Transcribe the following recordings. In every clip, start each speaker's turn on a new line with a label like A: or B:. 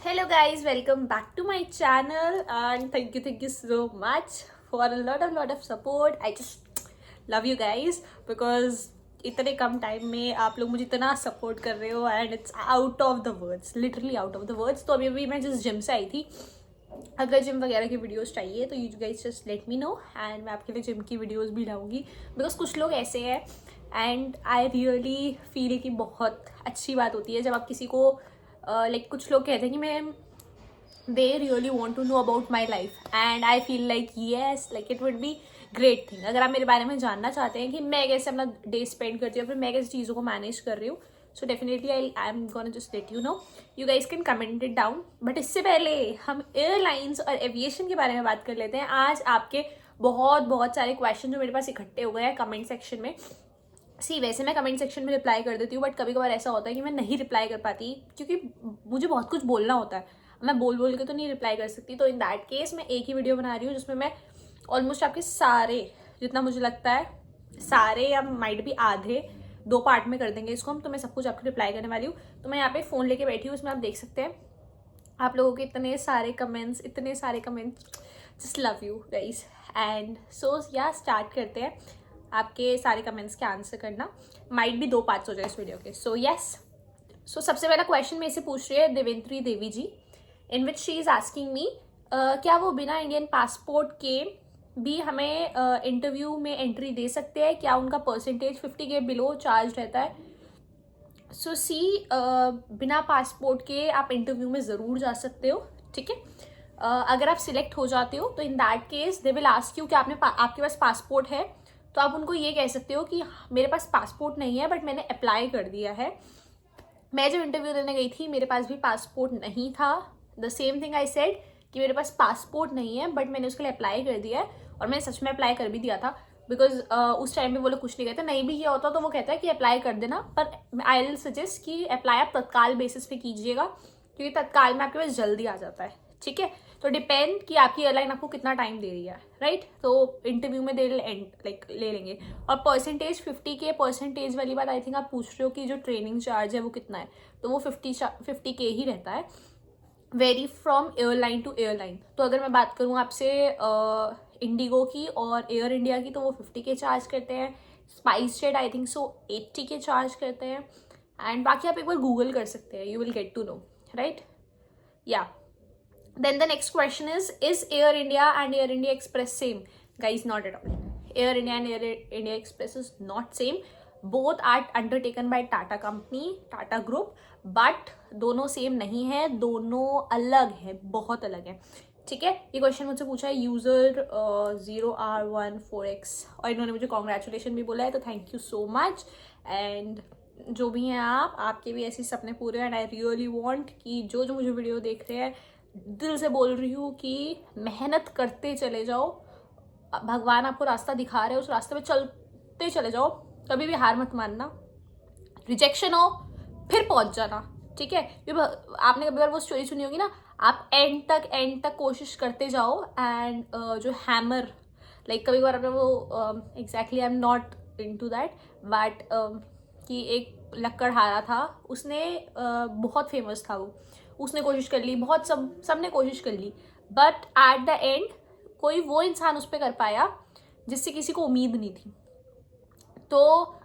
A: Hello guys, welcome back to my channel and thank you so much for a lot of support. I just love you guys because इतने कम time में आप लोग मुझे इतना support कर रहे हो and it's out of the words, literally out of the words. तो अभी मैं जिस जिम से आई थी, अगर जिम वगैरह की वीडियोस चाहिए तो you guys just let me know and मैं आपके लिए जिम की वीडियोस भी लाऊंगी. बिकॉज कुछ लोग ऐसे हैं एंड आई रियली फील कि बहुत अच्छी बात होती है जब आप किसी को कुछ लोग कहते हैं कि मैं they really want to know about my life and I feel like yes, like it would be great thing. अगर आप मेरे बारे में जानना चाहते हैं कि मैं कैसे अपना डे स्पेंड करती हूँ, फिर मैं कैसे चीज़ों को मैनेज कर रही हूँ, so definitely I am gonna just let you know. You guys can comment it down. But इससे पहले हम एयरलाइंस और एविएशन के बारे में बात कर लेते हैं. आज आपके बहुत सारे क्वेश्चन जो मेरे पास इकट्ठे हो गए हैं कमेंट सेक्शन में. वैसे मैं कमेंट सेक्शन में रिप्लाई कर देती हूँ, बट कभी कभार ऐसा होता है कि मैं नहीं रिप्लाई कर पाती क्योंकि मुझे बहुत कुछ बोलना होता है. मैं बोल के तो नहीं रिप्लाई कर सकती. तो इन दैट केस मैं एक ही वीडियो बना रही हूँ जिसमें मैं ऑलमोस्ट आपके सारे, जितना मुझे लगता है सारे या माइट भी आधे, 2 पार्ट में कर देंगे इसको हम. तो मैं सब कुछ आपको रिप्लाई करने वाली हूँ. तो मैं यहाँ पे फ़ोन लेके बैठी हूँ, इसमें आप देख सकते हैं आप लोगों के इतने सारे comments. Just love you guys. And so या स्टार्ट करते हैं आपके सारे कमेंट्स के आंसर करना. माइट भी 2 पार्ट्स हो जाए इस वीडियो के. सो सबसे पहला क्वेश्चन मेरे से पूछ रही है Devendri Devi ji, in which she is asking me क्या वो बिना इंडियन पासपोर्ट के भी हमें इंटरव्यू में एंट्री दे सकते हैं? क्या उनका परसेंटेज 50 के बिलो चार्ज रहता है? सो बिना पासपोर्ट के आप इंटरव्यू में ज़रूर जा सकते हो. ठीक है. अगर आप सिलेक्ट हो जाते हो तो in that case they will ask you कि आपके पास पासपोर्ट है. तो आप उनको ये कह सकते हो कि मेरे पास पासपोर्ट नहीं है बट मैंने अप्लाई कर दिया है. मैं जब इंटरव्यू देने गई थी मेरे पास भी पासपोर्ट नहीं था. The same thing I said कि मेरे पास पासपोर्ट नहीं है बट मैंने उसके लिए अप्लाई कर दिया है. और मैंने सच में अप्लाई कर भी दिया था बिकॉज उस टाइम पे वो लोग कुछ नहीं कहते. नहीं भी किया होता तो वो कहता है कि अप्लाई कर देना, पर आई विल सजेस्ट कि अप्लाई आप तत्काल बेसिस पे कीजिएगा क्योंकि तत्काल में आपके पास जल्दी आ जाता है. ठीक है. तो डिपेंड कि आपकी एयरलाइन आपको कितना टाइम दे रही है, राइट. तो इंटरव्यू में दे ले लेंगे. और परसेंटेज 50 के परसेंटेज वाली बात आई थिंक आप पूछ रहे हो कि जो ट्रेनिंग चार्ज है वो कितना है. तो वो 50 के ही रहता है, vary from airline to airline. तो अगर मैं बात करूँ आपसे इंडिगो की और एयर इंडिया की तो वो 50 के चार्ज करते हैं. Spice jet I think so 80 के चार्ज करते हैं. एंड बाकी आप एक बार गूगल कर सकते हैं, you will get to know, right. या then the next question is Air India and Air India Express same? Guys, not at all. Air India and Air India Express is not same. Both are undertaken by Tata company, Tata group, but दोनों same नहीं है, दोनों अलग है, बहुत अलग है. ठीक है. ये क्वेश्चन मुझसे पूछा है यूजर 0R14X और इन्होंने मुझे कॉन्ग्रेचुलेशन भी बोला है, तो thank you so much. And जो भी हैं आपके भी ऐसे सपने पूरे. एंड आई रियली वॉन्ट कि जो मुझे वीडियो देख रहे हैं, दिल से बोल रही हूँ कि मेहनत करते चले जाओ. भगवान आपको रास्ता दिखा रहे हैं, उस रास्ते पे चलते चले जाओ. कभी भी हार मत मानना. रिजेक्शन हो फिर पहुंच जाना. ठीक है. आपने कभी बार वो स्टोरी सुनी होगी ना, आप एंड तक कोशिश करते जाओ. एंड जो हैमर कभी बार आपने वो exactly I am not into that but कि एक लक्कड़हारा था, उसने बहुत फेमस था वो, उसने कोशिश कर ली, बहुत सबने कोशिश कर ली, बट एट द एंड कोई वो इंसान उस पर कर पाया जिससे किसी को उम्मीद नहीं थी. तो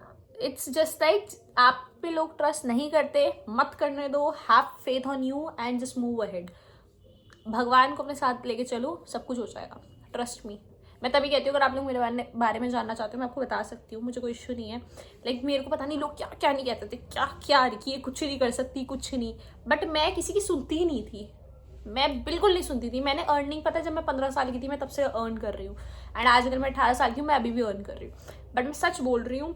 A: इट्स जस्ट लाइक आप पे लोग ट्रस्ट नहीं करते, मत करने दो. Have faith on you and just move ahead. भगवान को अपने साथ लेके चलो, सब कुछ हो जाएगा. Trust me. मैं तभी कहती हूँ अगर आप लोग मेरे बारे में जानना चाहते हो मैं आपको बता सकती हूँ, मुझे कोई इश्यू नहीं है. मेरे को पता नहीं लोग क्या नहीं कहते थे, क्या कि ये कुछ नहीं कर सकती, कुछ नहीं. बट मैं किसी की सुनती ही नहीं थी, मैं बिल्कुल नहीं सुनती थी. मैंने अर्निंग, पता है जब मैं 15 साल की थी मैं तब से अर्न कर रही हूँ. एंड आज अगर मैं 18 साल की हूँ मैं अभी भी अर्न कर रही हूँ. बट मैं सच बोल रही हूँ,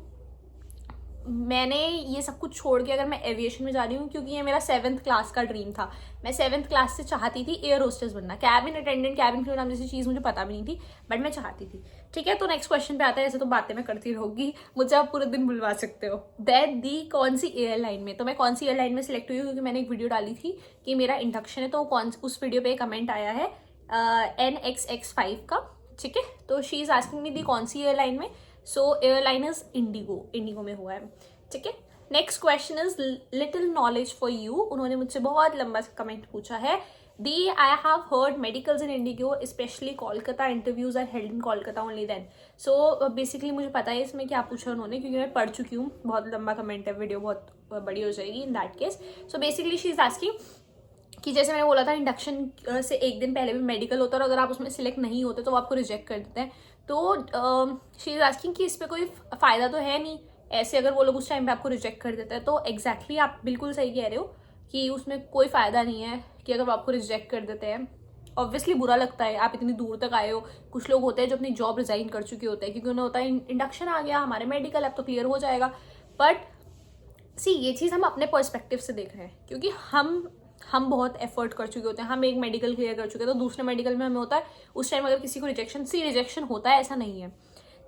A: मैंने ये सब कुछ छोड़ के अगर मैं एविएशन में जा रही हूँ क्योंकि ये मेरा 7th क्लास का ड्रीम था. मैं 7th क्लास से चाहती थी एयर होस्टेस बनना. कैबिन अटेंडेंट, कैबिन क्रू नाम जैसी चीज़ मुझे पता भी नहीं थी बट मैं चाहती थी. ठीक है. तो नेक्स्ट क्वेश्चन पे आता है. ऐसे तो बातें मैं करती रहूँगी, मुझे आप पूरे दिन बुलवा सकते हो. दैट दी कौन सी एयरलाइन में, तो मैं कौन सी एयरलाइन में सिलेक्ट हुई हूँ क्योंकि मैंने एक वीडियो डाली थी कि मेरा इंडक्शन है, तो उस वीडियो पर कमेंट आया है NXX5 का. ठीक है. तो शी इज़ आस्किंग मी दी कौन सी एयरलाइन में. सो एयरलाइन इज इंडिगो में हुआ है. ठीक है. Next question is little knowledge for you. उन्होंने मुझसे बहुत लंबा कमेंट पूछा है। The I have heard medicals in IndiGo especially Kolkata interviews are held in Kolkata only then. So basically मुझे पता है इसमें क्या पूछा उन्होंने, क्योंकि मैं पढ़ चुकी हूँ। बहुत लंबा कमेंट है, वीडियो बहुत बड़ी हो जाएगी in that case. So basically she is asking कि जैसे मैंने बोला था इंडक्शन से एक दिन पहले भी मेडिकल होता है और अगर आप उसमें सिलेक्ट नहीं होते तो वो आपको रिजेक्ट कर देते हैं। तो शी इज आस्किंग कि इस पर कोई फ़ायदा तो है नहीं ऐसे, अगर वो लोग उस टाइम पे आपको रिजेक्ट कर देते हैं। तो एग्जैक्टली आप बिल्कुल सही कह रहे हो कि उसमें कोई फ़ायदा नहीं है कि अगर वो आपको रिजेक्ट कर देते हैं। ऑब्वियसली बुरा लगता है, आप इतनी दूर तक आए हो। कुछ लोग होते हैं जो अपनी जॉब रिजाइन कर चुके होते हैं क्योंकि उन्हें होता है इंडक्शन आ गया, हमारे मेडिकल अब तो क्लियर हो जाएगा। बट सी ये चीज़ हम अपने पर्सपेक्टिव से देख रहे हैं, क्योंकि हम बहुत एफर्ट कर चुके होते हैं। हम एक मेडिकल क्लियर कर चुके हैं तो दूसरे मेडिकल में हमें होता है उस टाइम अगर किसी को रिजेक्शन होता है, ऐसा नहीं है,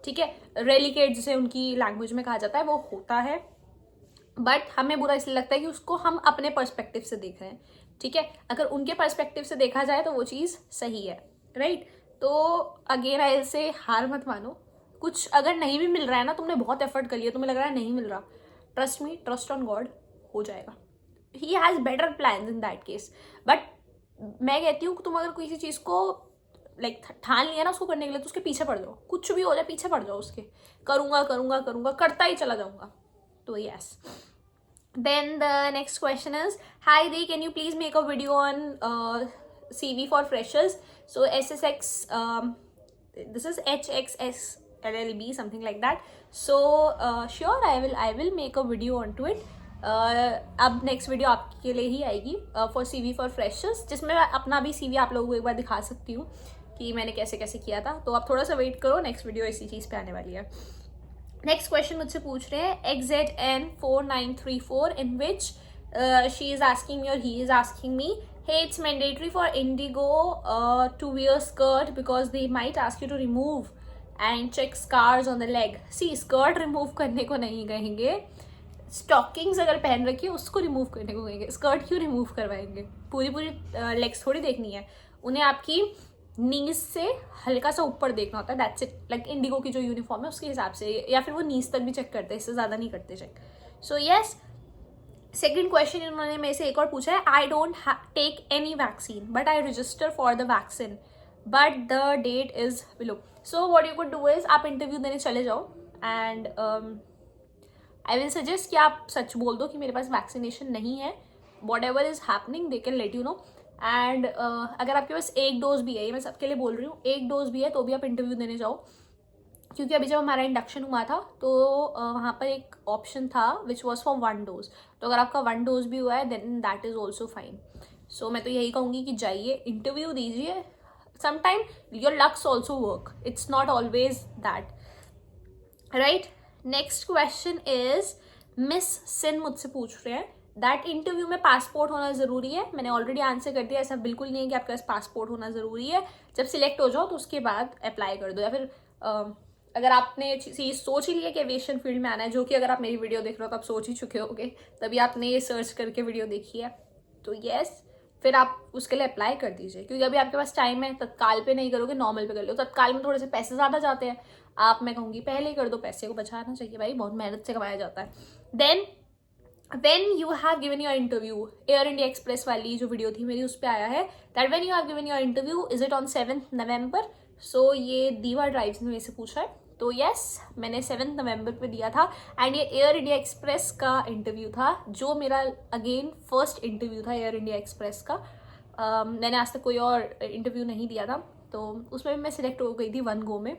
A: ठीक है। रेलिकेट जिसे उनकी लैंग्वेज में कहा जाता है वो होता है, बट हमें बुरा इसलिए लगता है कि उसको हम अपने पर्सपेक्टिव से देख रहे हैं, ठीक है। अगर उनके पर्सपेक्टिव से देखा जाए तो वो चीज़ सही है, राइट। तो अगेन ऐसे हार मत मानो। कुछ अगर नहीं भी मिल रहा है ना, तुमने बहुत एफर्ट कर लिया, तुम्हें लग रहा है नहीं मिल रहा, trust me, trust on God, हो जाएगा। He has better plan in that case. But मैं कहती हूँ कि तुम अगर किसी चीज़ को लाइक ठान लिया ना उसको करने के लिए, तो उसके पीछे पड़ जाओ, कुछ भी हो जाए पीछे पड़ जाओ उसके, करूँगा करूँगा करूँगा, करता ही चला जाऊँगा। तो yes. Then the next question is, hi Ray, can you please make a video on CV for freshers? So SSX, this is HXS LLB, something like that. So sure, I will make a video onto it. अब next video आपके लिए ही आएगी for CV for freshers, जिसमें मैं अपना भी CV आप लोगों को एक बार दिखा सकती हूँ कि मैंने कैसे कैसे किया था। तो आप थोड़ा सा वेट करो, नेक्स्ट वीडियो इसी चीज़ पे आने वाली है। नेक्स्ट क्वेश्चन मुझसे पूछ रहे हैं XZN4934 in which she is asking me और he is asking me, hey it's mandatory for Indigo to wear skirt because they might ask you to remove and check scars on the leg. See, skirt remove करने को नहीं कहेंगे, stockings अगर पहन रखी है उसको रिमूव करने को कहेंगे। स्कर्ट क्यों रिमूव करवाएंगे, पूरी लेग्स थोड़ी देखनी है उन्हें, आपकी नीज से हल्का सा ऊपर देखना होता है, दैट्स इट। लाइक इंडिगो की जो यूनिफॉर्म है उसके हिसाब से, या फिर वो नीज तक भी चेक करते हैं, इससे ज़्यादा नहीं करते check. So yes. Second question इन्होंने मेरे से एक और पूछा है, I don't take any vaccine but I register for the vaccine but the date is below. So what you could do is, आप इंटरव्यू देने चले जाओ एंड आई विल सजेस्ट कि आप सच बोल दो कि मेरे पास वैक्सीनेशन नहीं है, what ever is happening they can let you know. And अगर आपके पास एक डोज भी है, ये मैं सबके लिए बोल रही हूँ, एक डोज भी है तो भी आप इंटरव्यू देने जाओ। क्योंकि अभी जब हमारा इंडक्शन हुआ था तो वहाँ पर एक ऑप्शन था विच वॉज फॉर 1 डोज। तो अगर आपका 1 डोज भी हुआ है then that is also fine. So मैं तो यही कहूँगी कि जाइए, इंटरव्यू दीजिए। Sometime your lucks also work, it's not always that, right. Next question is miss सिन मुझसे पूछ रहे हैं दैट इंटरव्यू में पासपोर्ट होना ज़रूरी है। मैंने ऑलरेडी आंसर कर दिया, ऐसा बिल्कुल नहीं है कि आपके पास पासपोर्ट होना ज़रूरी है। जब सिलेक्ट हो जाओ तो उसके बाद अप्लाई कर दो, या फिर अगर आपने चीज़ सोच ही लिया कि एविएशन फील्ड में आना है, जो कि अगर आप मेरी वीडियो देख रहे हो तो आप सोच ही चुके होगे, तभी आपने ये सर्च करके वीडियो देखी है, तो येस, फिर आप उसके लिए अप्लाई कर दीजिए। क्योंकि अभी आपके पास टाइम है, तत्काल पे नहीं करोगे, नॉर्मल पे कर लो। तत्काल में थोड़े से पैसे ज़्यादा जाते हैं, आप मैं कहूँगी पहले ही कर दो, पैसे को बचाना चाहिए भाई, बहुत मेहनत से कमाया जाता है। Then when you have given your interview, air India express वाली जो वीडियो थी मेरी उस पर आया है that when you have given your interview is it on 7th November? So ये दीवा ड्राइव्स ने मेरे से पूछा है, तो यस मैंने 7 नवंबर पे दिया था। एंड ये एयर इंडिया एक्सप्रेस का इंटरव्यू था, जो मेरा अगेन फर्स्ट इंटरव्यू था एयर इंडिया एक्सप्रेस का। मैंने आज तक कोई और इंटरव्यू नहीं दिया था, तो उसमें मैं सिलेक्ट हो गई थी 1 गो में।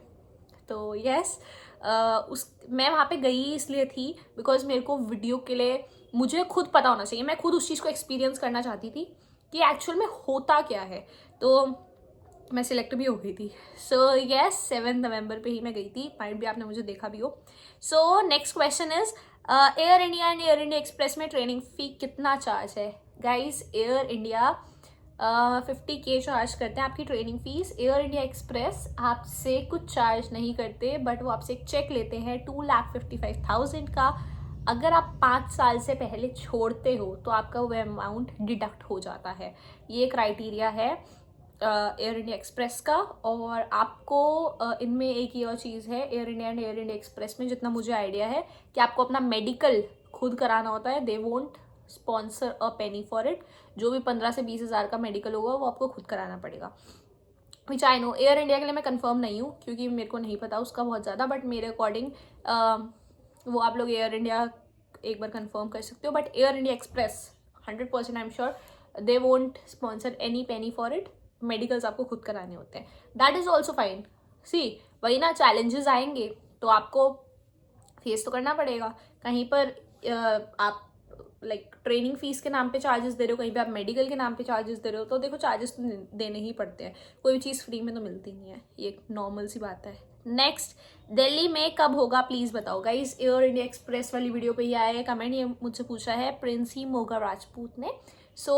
A: तो यस, मैं वहाँ पे गई इसलिए थी बिकॉज मेरे को वीडियो के लिए मुझे खुद पता होना चाहिए, मैं खुद उस चीज़ को एक्सपीरियंस करना चाहती थी कि एक्चुअल में होता क्या है। तो मैं सिलेक्ट भी हो गई थी। सो यस, 7 नवंबर पे ही मैं गई थी, माइट भी आपने मुझे देखा भी हो। So next question is air India and air India express में ट्रेनिंग फ़ी कितना चार्ज है? Guys, air India 50K charge करते हैं आपकी training fees. Air India express आपसे कुछ चार्ज नहीं करते, बट वो आपसे एक चेक लेते हैं 2,55,000 का। अगर आप 5 साल से पहले छोड़ते हो तो आपका वो अमाउंट डिडक्ट हो जाता है। ये क्राइटेरिया है एयर इंडिया एक्सप्रेस का। और आपको इनमें एक ये और चीज़ है, air India and air India express में जितना मुझे आइडिया है कि आपको अपना मेडिकल खुद कराना होता है, they won't sponsor a Penney for it. जो भी 15 से 20 हज़ार का मेडिकल होगा वो आपको खुद कराना पड़ेगा, विच आई नो। एयर इंडिया के लिए मैं कंफर्म नहीं हूँ क्योंकि मेरे को नहीं पता उसका बहुत ज़्यादा, बट मेरे अकॉर्डिंग वो आप लोग एयर इंडिया एक बार कंफर्म कर सकते हो। But air India express 100% I am sure they won't sponsor any Penney for it. Medicals आपको खुद कराने होते हैं, दैट इज़ ऑल्सो फाइन। सी वही ना, चैलेंजेस आएंगे तो आपको फेस तो करना पड़ेगा। कहीं पर आप लाइक ट्रेनिंग फीस के नाम पे चार्जेस दे रहे हो, कहीं पे आप मेडिकल के नाम पे चार्जेस दे रहे हो, तो देखो चार्जेस तो देने ही पड़ते हैं, कोई भी चीज़ फ्री में तो मिलती नहीं है, ये एक नॉर्मल सी बात है। नेक्स्ट, दिल्ली में कब होगा प्लीज़ बताओ गाइज। एयर इंडिया एक्सप्रेस वाली वीडियो पे ही आया है कमेंट, ये मुझसे पूछा है प्रिंसी मोगा राजपूत ने। सो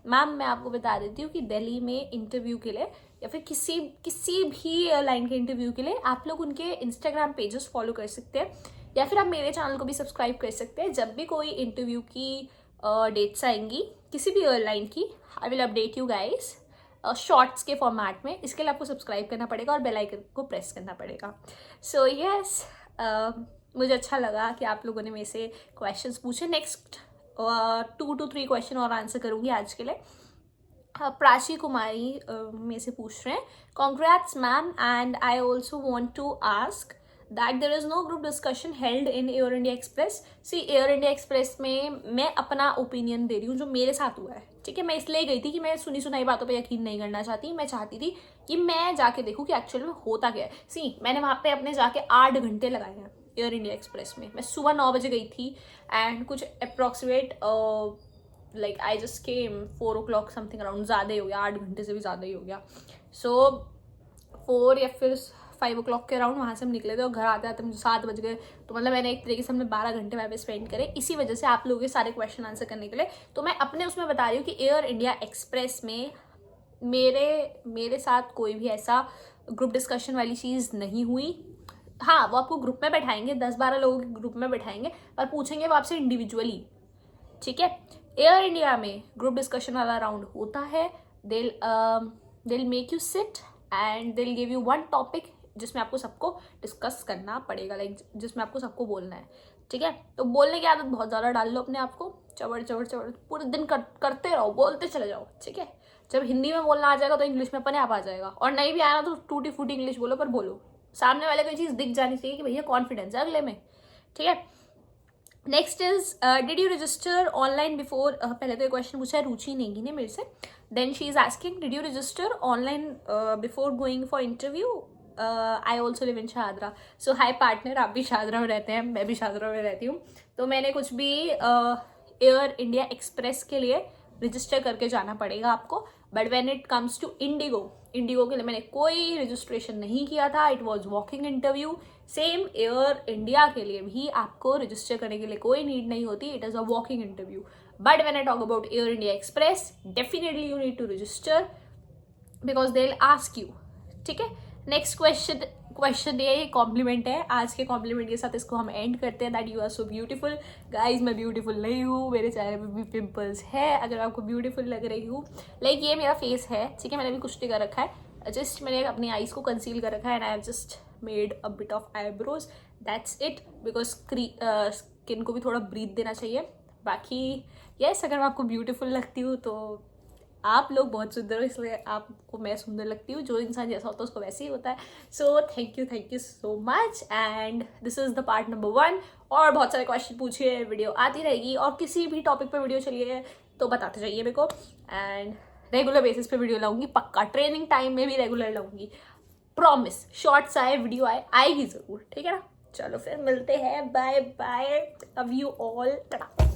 A: मैम मैं आपको बता देती हूँ कि दिल्ली में इंटरव्यू के लिए या फिर किसी भी एयरलाइन के इंटरव्यू के लिए आप लोग उनके इंस्टाग्राम पेजेस फॉलो कर सकते हैं, या फिर आप मेरे चैनल को भी सब्सक्राइब कर सकते हैं। जब भी कोई इंटरव्यू की डेट्स आएंगी किसी भी एयरलाइन की, I will update you guys shorts के फॉर्मेट में। इसके लिए आपको सब्सक्राइब करना पड़ेगा और बेल आइकन को प्रेस करना पड़ेगा। सो यस, मुझे अच्छा लगा कि आप लोगों ने मेरे से क्वेश्चंस पूछे। नेक्स्ट 2 to 3 क्वेश्चन और आंसर करूँगी आज के लिए। प्राची कुमारी में से पूछ रहे हैं, congrats ma'am and I also want to ask that there is no group discussion held in air India express. See air India express में मैं अपना ओपिनियन दे रही हूँ जो मेरे साथ हुआ है, ठीक है। मैं इसलिए गई थी कि मैं सुनी सुनाई बातों पे यकीन नहीं करना चाहती, मैं चाहती थी कि मैं जाके देखूँ कि एक्चुअल में होता क्या है। सी मैंने वहाँ पे अपने जाके 8 घंटे लगाए हैं एयर इंडिया एक्सप्रेस में। मैं सुबह 9 बजे गई थी एंड कुछ approximate like I just came 4 o'clock something around, ज़्यादा ही हो गया, 8 घंटे से भी ज़्यादा ही हो गया। सो 4 या फिर 5 o'clock के अराउंड वहाँ से हम निकले थे और घर आते आते मुझे 7 बज गए। तो मतलब मैंने एक तरीके से हमने 12 घंटे वहाँ पे स्पेंड करे। इसी वजह से आप लोगों के सारे क्वेश्चन आंसर करने के लिए तो मैं अपने उसमें बता रही हूँ कि एयर इंडिया एक्सप्रेस में मेरे साथ कोई भी ऐसा ग्रुप डिस्कशन वाली चीज़ नहीं हुई। हाँ, वो आपको ग्रुप में बैठाएंगे, 10-12 लोगों के ग्रुप में बैठाएंगे, पर पूछेंगे वो आपसे इंडिविजुअली, ठीक है। एयर इंडिया में ग्रुप डिस्कशन वाला राउंड होता है। दिल मेक यू सिट एंड दिल गिव यू वन टॉपिक जिसमें आपको सबको डिस्कस करना पड़ेगा, लाइक जिसमें आपको सबको बोलना है, ठीक है। तो बोलने की आदत बहुत ज़्यादा डाल लो अपने आप को, चबड़ पूरे दिन करते रहो, बोलते चले जाओ, ठीक है। जब हिंदी में बोलना आ जाएगा तो इंग्लिश में अपने आप आ जाएगा, और नहीं भी आया ना तो टूटी फूटी इंग्लिश बोलो, पर बोलो। सामने वाले को ये चीज़ दिख जानी चाहिए कि भैया कॉन्फिडेंस है अगले में, ठीक है। Next is did you register online before, पहले तो ये क्वेश्चन पूछा है रुचि नेगी ने मेरे से। Then she is asking did you register online before going for interview. I also live in Shahdara. So hi partner, आप भी शाहदरा में रहते हैं, मैं भी शाहदरा में रहती हूँ। तो मैंने कुछ भी एयर इंडिया एक्सप्रेस के लिए रजिस्टर करके जाना पड़ेगा आपको। But when it comes to IndiGo के लिए मैंने कोई रजिस्ट्रेशन नहीं किया था, it was walking interview. Same air India के लिए भी आपको रजिस्टर करने के लिए कोई नीड नहीं होती, it is a walking interview. But when I talk about air India express, definitely you need to register because they will ask you, ठीक है। नेक्स्ट क्वेश्चन ये कॉम्प्लीमेंट है, आज के कॉम्प्लीमेंट के साथ इसको हम एंड करते हैं। That you are so beautiful. Guys मैं ब्यूटीफुल नहीं हूँ, मेरे चेहरे पे भी पिंपल्स है। अगर आपको ब्यूटीफुल लग रही हूँ, लाइक ये मेरा फेस है, ठीक है। मैंने भी कुछ कर रखा है, जस्ट मैंने अपनी आईज को कंसील कर रखा है and I have just made a bit of eyebrows, that's it. Because skin को भी थोड़ा ब्रीथ देना चाहिए। बाकी यस, अगर मैं आपको ब्यूटीफुल लगती हूँ तो आप लोग बहुत सुंदर हो, इसलिए आपको मैं सुंदर लगती हूँ। जो इंसान जैसा होता है उसको वैसे ही होता है। So thank you so much and this is the part number 1। और बहुत सारे क्वेश्चन पूछिए, वीडियो आती रहेगी, और किसी भी टॉपिक पे वीडियो चलिए तो बताते जाइए मेरे को। एंड रेगुलर बेसिस पे वीडियो लाऊंगी, पक्का ट्रेनिंग टाइम में भी रेगुलर लाऊंगी, प्रॉमिस। शॉर्ट्स आए, वीडियो आएगी ज़रूर, ठीक है ना। चलो फिर मिलते हैं, bye bye, love you all, Tata.